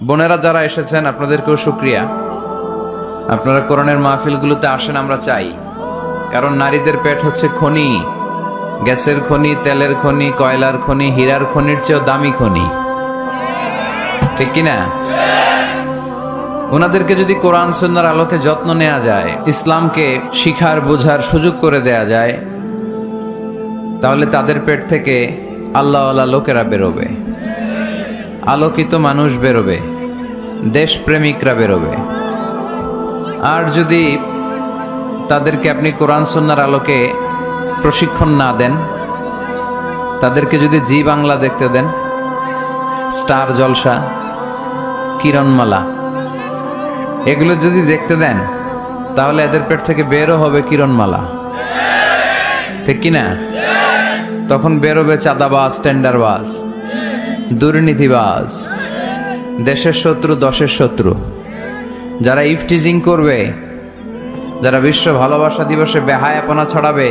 বোনেরা যারা এসেছেন আপনাদেরকেও শুকরিয়া। আপনারা কোরআনের মাহফিলগুলোতে আসেন, আমরা চাই। কারণ নারীদের পেট হচ্ছে খনি, গ্যাসের খনি, তেলের খনি, কয়লার খনি, হীরার খনির চেয়েও দামি খনি, ঠিক কিনা? ওনাদেরকে যদি কোরআন সুন্নাহর আলোকে যত্ন নেওয়া যায়, ইসলামকে শিখার বোঝার সুযোগ করে দেয়া যায়, তাহলে তাদের পেট থেকে আল্লাহওয়ালা লোকেরা বেরোবে, আলোকিত মানুষ বেরোবে, দেশপ্রেমিকরা বেরোবে। আর যদি তাদেরকে আপনি কোরআন সুন্নাহর আলোকে প্রশিক্ষণ না দেন, তাদেরকে যদি জি বাংলা দেখতে দেন, স্টার জলসা, কিরণমালা, এগুলো যদি দেখতে দেন, তাহলে এদের পেট থেকে বেরো হবে কিরণমালা, ঠিক কিনা? তখন বেরোবে চাঁদাবাজ, টেন্ডারবাজ, দুর্নীতিবাজ, দেশের শত্রু, দশের শত্রু, যারা ইফটিজিং করবে, যারা বিশ্ব ভালোবাসা দিবসে বেহায়াপনা ছড়াবে,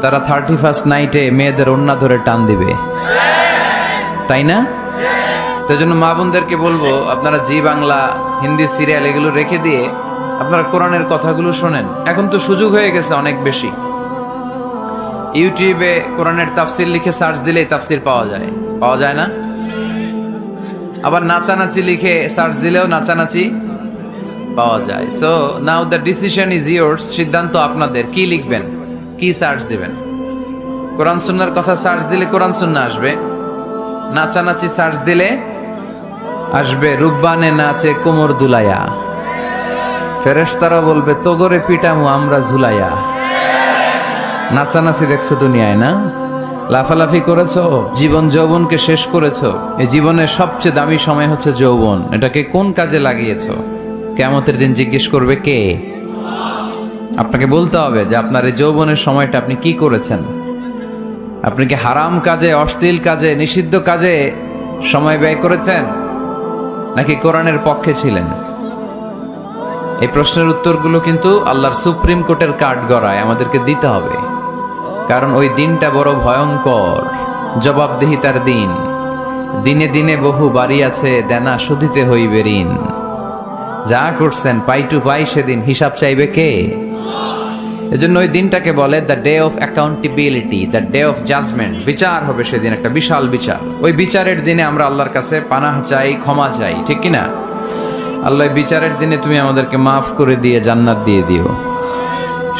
তারা 31st নাইটে মেয়েদের ওড়না ধরে টান দিবে, তাই না? তো জন্য মা বোনদেরকে বলবো, আপনারা জি বাংলা, হিন্দি সিরিয়াল এগুলো রেখে দিয়ে আপনারা কোরআনের কথাগুলো শোনেন। এখন তো সুযোগ হয়ে গেছে অনেক বেশি। ইউটিউবে কোরআনের তাফসির লিখে সার্চ দিলেই তাফসির পাওয়া যায় না? আবার নাচানাচি লিখে সার্চ দিলেও নাচানাচি পাওয়া যায়। So now the decision is yours. সিদ্ধান্ত আপনাদের, কি লিখবেন, কি সার্চ দিবেন। কোরআন সুন্নাহর কথা সার্চ দিলে কোরআন সুন্নাহ আসবে, নাচানাচি সার্চ দিলে আসবে রুব্বানে নাচে কোমর দুলাইয়া, ফেরেশতারা বলবে তোগরে পিটামু আমরা ঝুলাইয়া। নাচানাচি দেখছো দুনিয়ায় না? লাফালাফি করেছো, জীবন যৌবনকে শেষ করেছো। এই জীবনের সবচেয়ে দামি সময় হচ্ছে যৌবন। এটাকে কোন কাজে লাগিয়েছো? কিয়ামতের দিন জিজ্ঞেস করবে কে? আপনাকে বলতে হবে যে আপনার এই যৌবনের সময়টা আপনি কি করেছেন। আপনি কি হারাম কাজে, অশ্লীল কাজে, নিষিদ্ধ কাজে সময় ব্যয় করেছেন, নাকি কোরআনের পক্ষে ছিলেন? এই প্রশ্নের উত্তরগুলো কিন্তু আল্লাহর সুপ্রিম কোর্টের কাঠ গড়ায় আমাদেরকে দিতে হবে। কারণ ওই দিনটা বড় ভয়ঙ্কর, জবাবদিহিতার দিন। দিনে দিনে বহু বাড়ি আছে, দেনা শুধিতে হইবে ঋণ। যা করছেন পাই টু পাই, সেদিন হিসাব চাইবে কে? এজন্য ওই দিনটাকে বলে the day of accountability, the day of judgment. বিচার হবে সেদিন, একটা বিশাল বিচার। ওই বিচারের দিনে আমরা আল্লাহর কাছে পানাহ চাই, ক্ষমা চাই, ঠিক কিনা? আল্লাহ বিচারের দিনে তুমি আমাদেরকে মাফ করে দিয়ে জান্নাত দিয়ে দিও।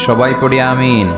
সবাই পড়ি আমিন।